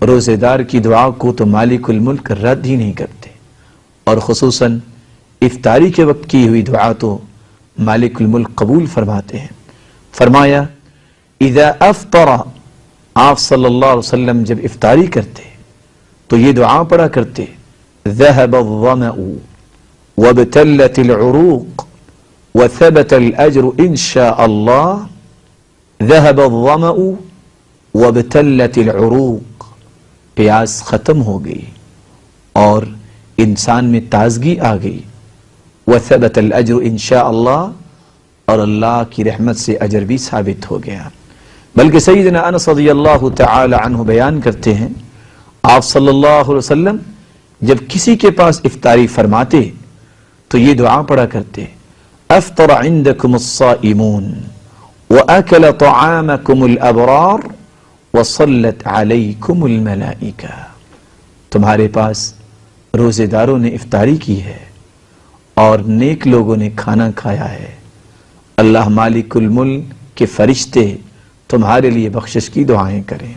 روزے دار کی دعا کو تو مالک الملک رد ہی نہیں کرتے، اور خصوصاً افطاری کے وقت کی ہوئی دعا تو مالک الملک قبول فرماتے ہیں۔ فرمایا اذا افطر، آپ صلی اللہ علیہ وسلم جب افطاری کرتے تو یہ دعا پڑھا کرتے، ذهب الظمأ وابتلت العروق وثبت الأجر ان شاء اللہ۔ ذهب الظمأ وابتلت العروق، پیاس ختم ہو گئی اور انسان میں تازگی آ گئی، وثبت الأجر ان شاء اللہ، اور اللہ کی رحمت سے اجر بھی ثابت ہو گیا۔ بلکہ سیدنا انس رضی اللہ تعالی عنہ بیان کرتے ہیں، آپ صلی اللہ علیہ وسلم جب کسی کے پاس افطاری فرماتے تو یہ دعا پڑھا کرتے، افطر عندکم الصائمون واکل طعامکم الابرار وصلت علیکم الملائکہ، تمہارے پاس روزے داروں نے افطاری کی ہے اور نیک لوگوں نے کھانا کھایا ہے، اللہ مالک الملک کے فرشتے تمہارے لیے بخشش کی دعائیں کریں۔